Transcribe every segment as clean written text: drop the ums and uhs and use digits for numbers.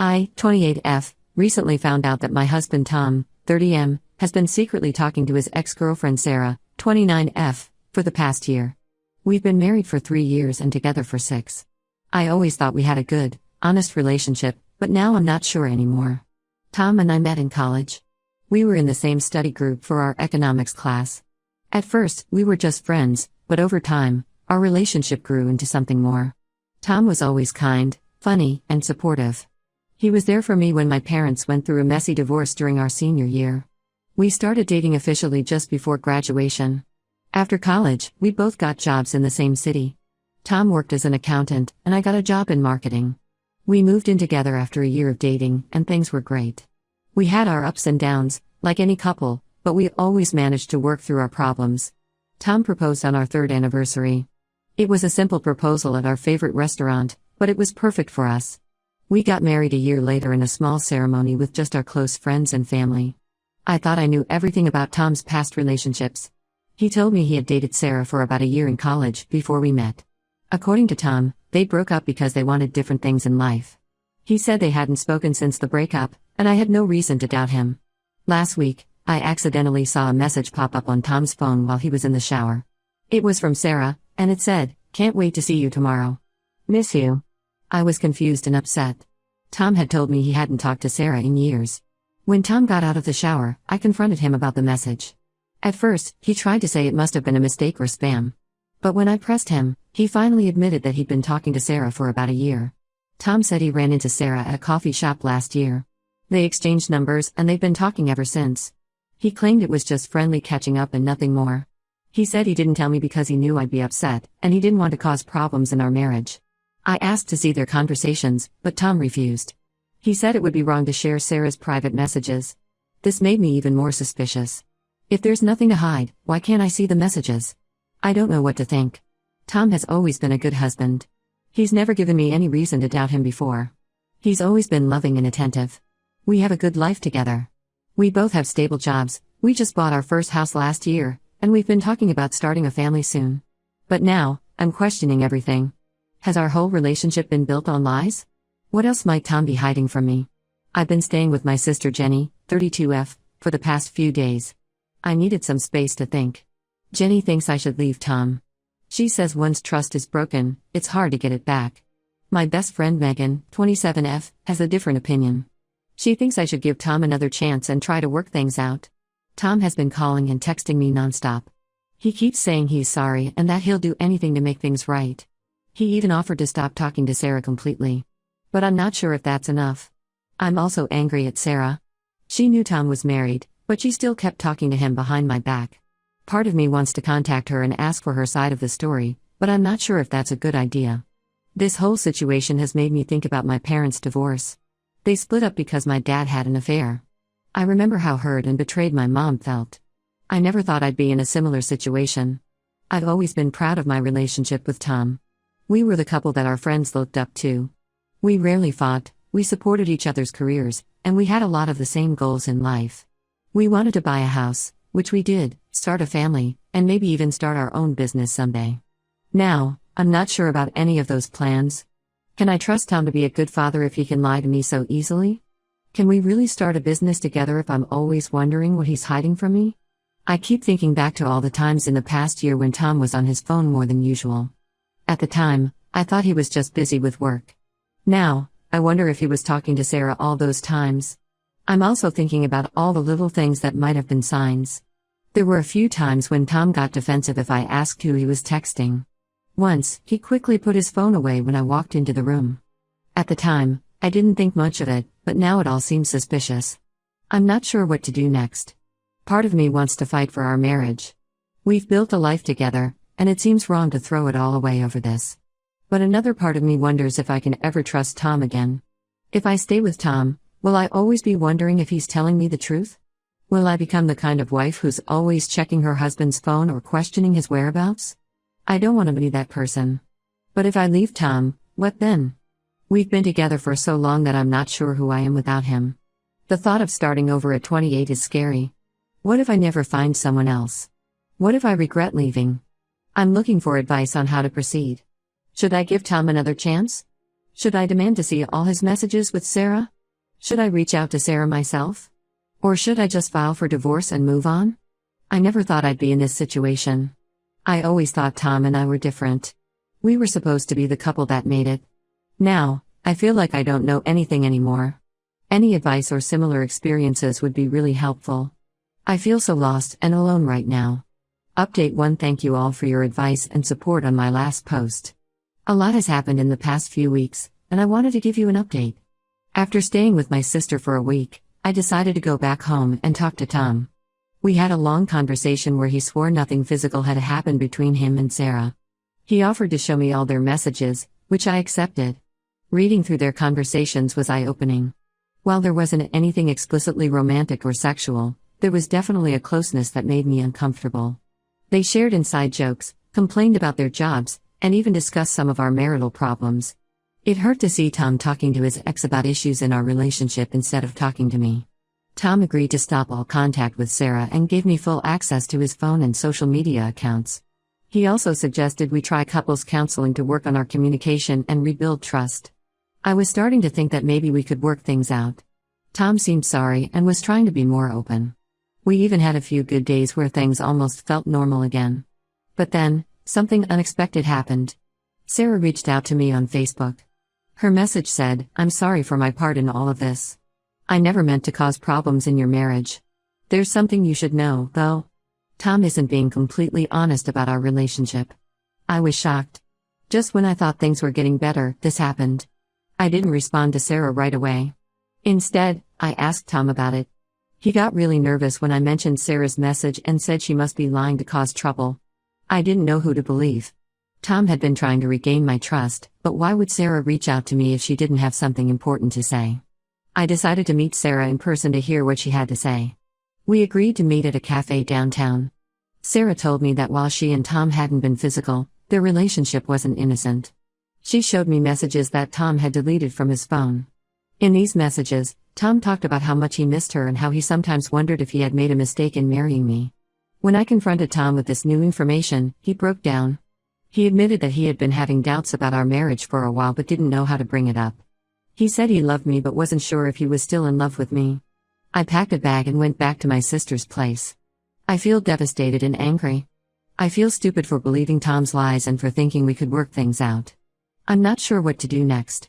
I, 28F, recently found out that my husband Tom, 30M, has been secretly talking to his ex-girlfriend Sarah, 29F, for the past year. We've been married for 3 years and together for 6. I always thought we had a good, honest relationship, but now I'm not sure anymore. Tom and I met in college. We were in the same study group for our economics class. At first, we were just friends, but over time, our relationship grew into something more. Tom was always kind, funny, and supportive. He was there for me when my parents went through a messy divorce during our senior year. We started dating officially just before graduation. After college, we both got jobs in the same city. Tom worked as an accountant, and I got a job in marketing. We moved in together after a year of dating, and things were great. We had our ups and downs, like any couple, but we always managed to work through our problems. Tom proposed on our 3rd anniversary. It was a simple proposal at our favorite restaurant, but it was perfect for us. We got married a year later in a small ceremony with just our close friends and family. I thought I knew everything about Tom's past relationships. He told me he had dated Sarah for about a year in college before we met. According to Tom, they broke up because they wanted different things in life. He said they hadn't spoken since the breakup, and I had no reason to doubt him. Last week, I accidentally saw a message pop up on Tom's phone while he was in the shower. It was from Sarah, and it said, "Can't wait to see you tomorrow. Miss you." I was confused and upset. Tom had told me he hadn't talked to Sarah in years. When Tom got out of the shower, I confronted him about the message. At first, he tried to say it must have been a mistake or spam. But when I pressed him, he finally admitted that he'd been talking to Sarah for about a year. Tom said he ran into Sarah at a coffee shop last year. They exchanged numbers and they've been talking ever since. He claimed it was just friendly catching up and nothing more. He said he didn't tell me because he knew I'd be upset, and he didn't want to cause problems in our marriage. I asked to see their conversations, but Tom refused. He said it would be wrong to share Sarah's private messages. This made me even more suspicious. If there's nothing to hide, why can't I see the messages? I don't know what to think. Tom has always been a good husband. He's never given me any reason to doubt him before. He's always been loving and attentive. We have a good life together. We both have stable jobs. We just bought our first house last year, and we've been talking about starting a family soon. But now, I'm questioning everything. Has our whole relationship been built on lies? What else might Tom be hiding from me? I've been staying with my sister Jenny, 32F, for the past few days. I needed some space to think. Jenny thinks I should leave Tom. She says once trust is broken, it's hard to get it back. My best friend Megan, 27F, has a different opinion. She thinks I should give Tom another chance and try to work things out. Tom has been calling and texting me nonstop. He keeps saying he's sorry and that he'll do anything to make things right. He even offered to stop talking to Sarah completely. But I'm not sure if that's enough. I'm also angry at Sarah. She knew Tom was married, but she still kept talking to him behind my back. Part of me wants to contact her and ask for her side of the story, but I'm not sure if that's a good idea. This whole situation has made me think about my parents' divorce. They split up because my dad had an affair. I remember how hurt and betrayed my mom felt. I never thought I'd be in a similar situation. I've always been proud of my relationship with Tom. We were the couple that our friends looked up to. We rarely fought, we supported each other's careers, and we had a lot of the same goals in life. We wanted to buy a house, which we did, start a family, and maybe even start our own business someday. Now, I'm not sure about any of those plans. Can I trust Tom to be a good father if he can lie to me so easily? Can we really start a business together if I'm always wondering what he's hiding from me? I keep thinking back to all the times in the past year when Tom was on his phone more than usual. At the time, I thought he was just busy with work. Now, I wonder if he was talking to Sarah all those times. I'm also thinking about all the little things that might have been signs. There were a few times when Tom got defensive if I asked who he was texting. Once, he quickly put his phone away when I walked into the room. At the time, I didn't think much of it, but now it all seems suspicious. I'm not sure what to do next. Part of me wants to fight for our marriage. We've built a life together, and it seems wrong to throw it all away over this. But another part of me wonders if I can ever trust Tom again. If I stay with Tom, will I always be wondering if he's telling me the truth? Will I become the kind of wife who's always checking her husband's phone or questioning his whereabouts? I don't want to be that person. But if I leave Tom, what then? We've been together for so long that I'm not sure who I am without him. The thought of starting over at 28 is scary. What if I never find someone else? What if I regret leaving? I'm looking for advice on how to proceed. Should I give Tom another chance? Should I demand to see all his messages with Sarah? Should I reach out to Sarah myself? Or should I just file for divorce and move on? I never thought I'd be in this situation. I always thought Tom and I were different. We were supposed to be the couple that made it. Now, I feel like I don't know anything anymore. Any advice or similar experiences would be really helpful. I feel so lost and alone right now. Update 1. Thank you all for your advice and support on my last post. A lot has happened in the past few weeks, and I wanted to give you an update. After staying with my sister for a week, I decided to go back home and talk to Tom. We had a long conversation where he swore nothing physical had happened between him and Sarah. He offered to show me all their messages, which I accepted. Reading through their conversations was eye-opening. While there wasn't anything explicitly romantic or sexual, there was definitely a closeness that made me uncomfortable. They shared inside jokes, complained about their jobs, and even discussed some of our marital problems. It hurt to see Tom talking to his ex about issues in our relationship instead of talking to me. Tom agreed to stop all contact with Sarah and gave me full access to his phone and social media accounts. He also suggested we try couples counseling to work on our communication and rebuild trust. I was starting to think that maybe we could work things out. Tom seemed sorry and was trying to be more open. We even had a few good days where things almost felt normal again. But then, something unexpected happened. Sarah reached out to me on Facebook. Her message said, "I'm sorry for my part in all of this. I never meant to cause problems in your marriage. There's something you should know, though. Tom isn't being completely honest about our relationship." I was shocked. Just when I thought things were getting better, this happened. I didn't respond to Sarah right away. Instead, I asked Tom about it. He got really nervous when I mentioned Sarah's message and said she must be lying to cause trouble. I didn't know who to believe. Tom had been trying to regain my trust, but why would Sarah reach out to me if she didn't have something important to say? I decided to meet Sarah in person to hear what she had to say. We agreed to meet at a cafe downtown. Sarah told me that while she and Tom hadn't been physical, their relationship wasn't innocent. She showed me messages that Tom had deleted from his phone. In these messages, Tom talked about how much he missed her and how he sometimes wondered if he had made a mistake in marrying me. When I confronted Tom with this new information, he broke down. He admitted that he had been having doubts about our marriage for a while but didn't know how to bring it up. He said he loved me but wasn't sure if he was still in love with me. I packed a bag and went back to my sister's place. I feel devastated and angry. I feel stupid for believing Tom's lies and for thinking we could work things out. I'm not sure what to do next.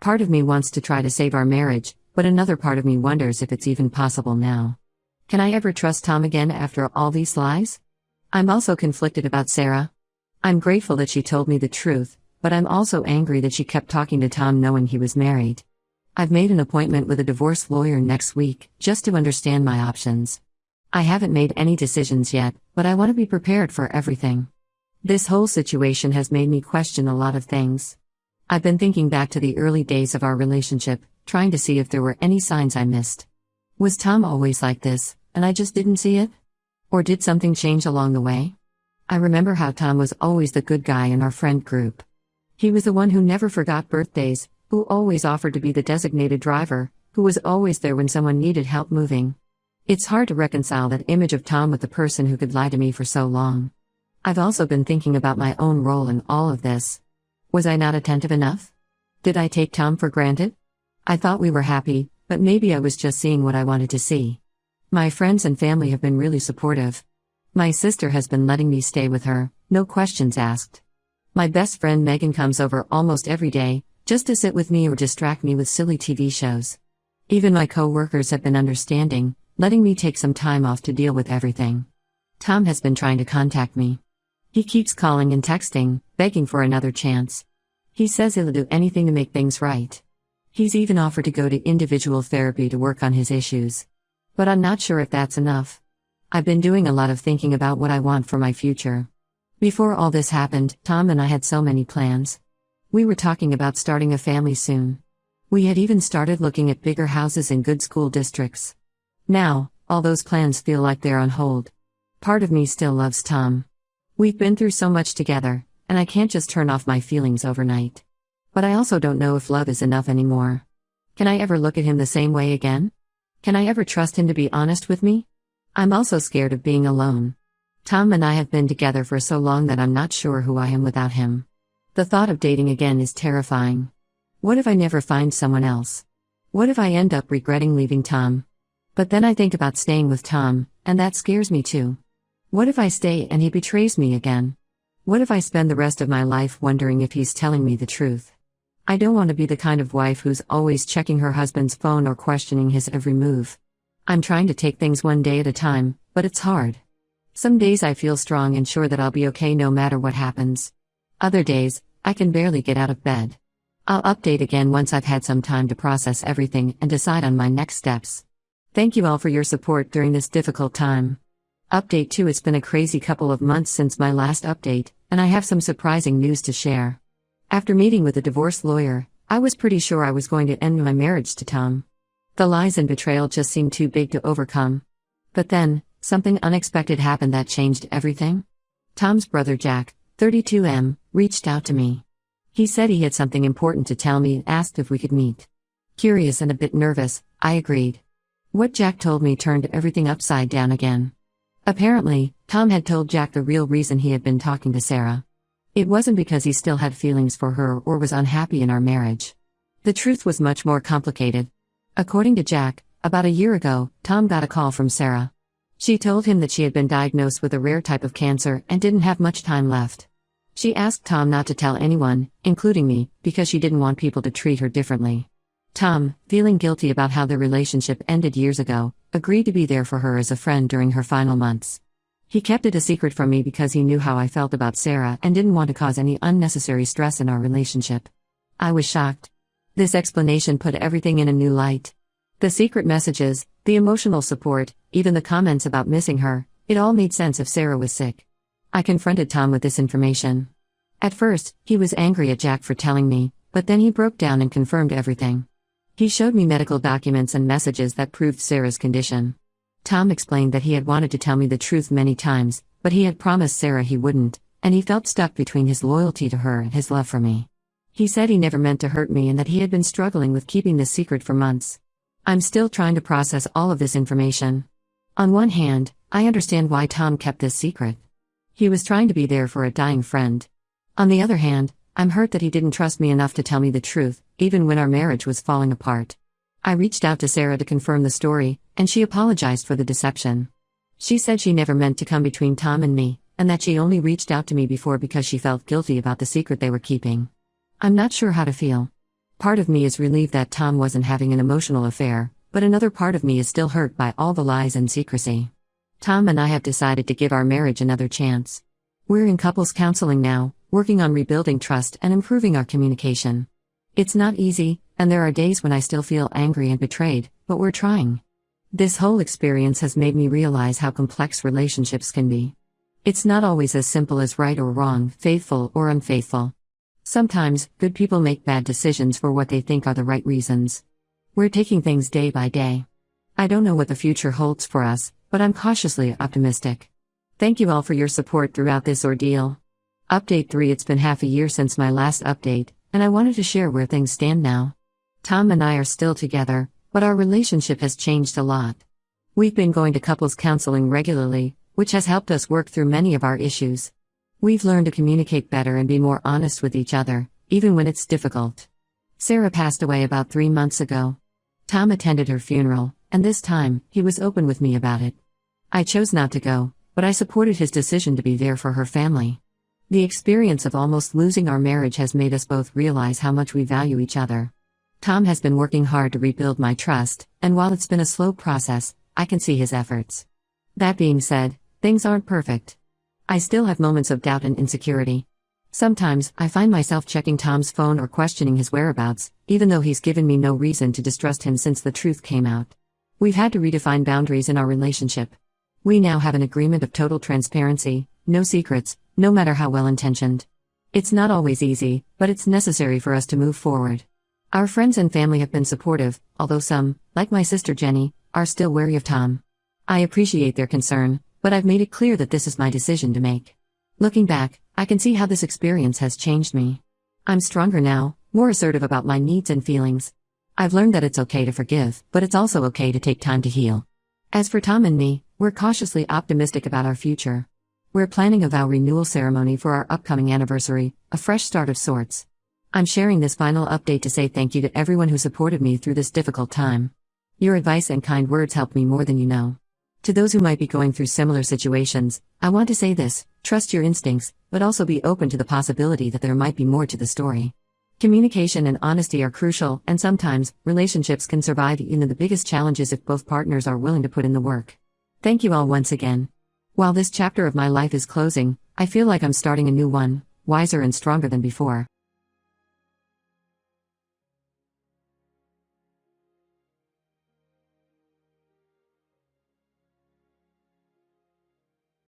Part of me wants to try to save our marriage, but another part of me wonders if it's even possible now. Can I ever trust Tom again after all these lies? I'm also conflicted about Sarah. I'm grateful that she told me the truth, but I'm also angry that she kept talking to Tom knowing he was married. I've made an appointment with a divorce lawyer next week, just to understand my options. I haven't made any decisions yet, but I want to be prepared for everything. This whole situation has made me question a lot of things. I've been thinking back to the early days of our relationship, trying to see if there were any signs I missed. Was Tom always like this, and I just didn't see it? Or did something change along the way? I remember how Tom was always the good guy in our friend group. He was the one who never forgot birthdays, who always offered to be the designated driver, who was always there when someone needed help moving. It's hard to reconcile that image of Tom with the person who could lie to me for so long. I've also been thinking about my own role in all of this. Was I not attentive enough? Did I take Tom for granted? I thought we were happy, but maybe I was just seeing what I wanted to see. My friends and family have been really supportive. My sister has been letting me stay with her, no questions asked. My best friend Megan comes over almost every day, just to sit with me or distract me with silly TV shows. Even my co-workers have been understanding, letting me take some time off to deal with everything. Tom has been trying to contact me. He keeps calling and texting, begging for another chance. He says he'll do anything to make things right. He's even offered to go to individual therapy to work on his issues. But I'm not sure if that's enough. I've been doing a lot of thinking about what I want for my future. Before all this happened, Tom and I had so many plans. We were talking about starting a family soon. We had even started looking at bigger houses in good school districts. Now, all those plans feel like they're on hold. Part of me still loves Tom. We've been through so much together, and I can't just turn off my feelings overnight. But I also don't know if love is enough anymore. Can I ever look at him the same way again? Can I ever trust him to be honest with me? I'm also scared of being alone. Tom and I have been together for so long that I'm not sure who I am without him. The thought of dating again is terrifying. What if I never find someone else? What if I end up regretting leaving Tom? But then I think about staying with Tom, and that scares me too. What if I stay and he betrays me again? What if I spend the rest of my life wondering if he's telling me the truth? I don't want to be the kind of wife who's always checking her husband's phone or questioning his every move. I'm trying to take things one day at a time, but it's hard. Some days I feel strong and sure that I'll be okay no matter what happens. Other days, I can barely get out of bed. I'll update again once I've had some time to process everything and decide on my next steps. Thank you all for your support during this difficult time. Update 2: It's been a crazy couple of months since my last update, and I have some surprising news to share. After meeting with a divorce lawyer, I was pretty sure I was going to end my marriage to Tom. The lies and betrayal just seemed too big to overcome. But then, something unexpected happened that changed everything. Tom's brother Jack, 32M, reached out to me. He said he had something important to tell me and asked if we could meet. Curious and a bit nervous, I agreed. What Jack told me turned everything upside down again. Apparently, Tom had told Jack the real reason he had been talking to Sarah. It wasn't because he still had feelings for her or was unhappy in our marriage. The truth was much more complicated. According to Jack, about a year ago, Tom got a call from Sarah. She told him that she had been diagnosed with a rare type of cancer and didn't have much time left. She asked Tom not to tell anyone, including me, because she didn't want people to treat her differently. Tom, feeling guilty about how their relationship ended years ago, agreed to be there for her as a friend during her final months. He kept it a secret from me because he knew how I felt about Sarah and didn't want to cause any unnecessary stress in our relationship. I was shocked. This explanation put everything in a new light. The secret messages, the emotional support, even the comments about missing her, it all made sense if Sarah was sick. I confronted Tom with this information. At first, he was angry at Jack for telling me, but then he broke down and confirmed everything. He showed me medical documents and messages that proved Sarah's condition. Tom explained that he had wanted to tell me the truth many times, but he had promised Sarah he wouldn't, and he felt stuck between his loyalty to her and his love for me. He said he never meant to hurt me and that he had been struggling with keeping this secret for months. I'm still trying to process all of this information. On one hand, I understand why Tom kept this secret. He was trying to be there for a dying friend. On the other hand, I'm hurt that he didn't trust me enough to tell me the truth, even when our marriage was falling apart. I reached out to Sarah to confirm the story, and she apologized for the deception. She said she never meant to come between Tom and me, and that she only reached out to me before because she felt guilty about the secret they were keeping. I'm not sure how to feel. Part of me is relieved that Tom wasn't having an emotional affair, but another part of me is still hurt by all the lies and secrecy. Tom and I have decided to give our marriage another chance. We're in couples counseling now, working on rebuilding trust and improving our communication. It's not easy, and there are days when I still feel angry and betrayed, but we're trying. This whole experience has made me realize how complex relationships can be. It's not always as simple as right or wrong, faithful or unfaithful. Sometimes, good people make bad decisions for what they think are the right reasons. We're taking things day by day. I don't know what the future holds for us, but I'm cautiously optimistic. Thank you all for your support throughout this ordeal. Update 3: It's been half a year since my last update, and I wanted to share where things stand now. Tom and I are still together, but our relationship has changed a lot. We've been going to couples counseling regularly, which has helped us work through many of our issues. We've learned to communicate better and be more honest with each other, even when it's difficult. Sarah passed away about 3 months ago. Tom attended her funeral, and this time, he was open with me about it. I chose not to go, but I supported his decision to be there for her family. The experience of almost losing our marriage has made us both realize how much we value each other. Tom has been working hard to rebuild my trust, and while it's been a slow process, I can see his efforts. That being said, things aren't perfect. I still have moments of doubt and insecurity. Sometimes, I find myself checking Tom's phone or questioning his whereabouts, even though he's given me no reason to distrust him since the truth came out. We've had to redefine boundaries in our relationship. We now have an agreement of total transparency, no secrets, no matter how well-intentioned. It's not always easy, but it's necessary for us to move forward. Our friends and family have been supportive, although some, like my sister Jenny, are still wary of Tom. I appreciate their concern, but I've made it clear that this is my decision to make. Looking back, I can see how this experience has changed me. I'm stronger now, more assertive about my needs and feelings. I've learned that it's okay to forgive, but it's also okay to take time to heal. As for Tom and me, we're cautiously optimistic about our future. We're planning a vow renewal ceremony for our upcoming anniversary, a fresh start of sorts. I'm sharing this final update to say thank you to everyone who supported me through this difficult time. Your advice and kind words helped me more than you know. To those who might be going through similar situations, I want to say this: trust your instincts, but also be open to the possibility that there might be more to the story. Communication and honesty are crucial, and sometimes, relationships can survive even the biggest challenges if both partners are willing to put in the work. Thank you all once again. While this chapter of my life is closing, I feel like I'm starting a new one, wiser and stronger than before.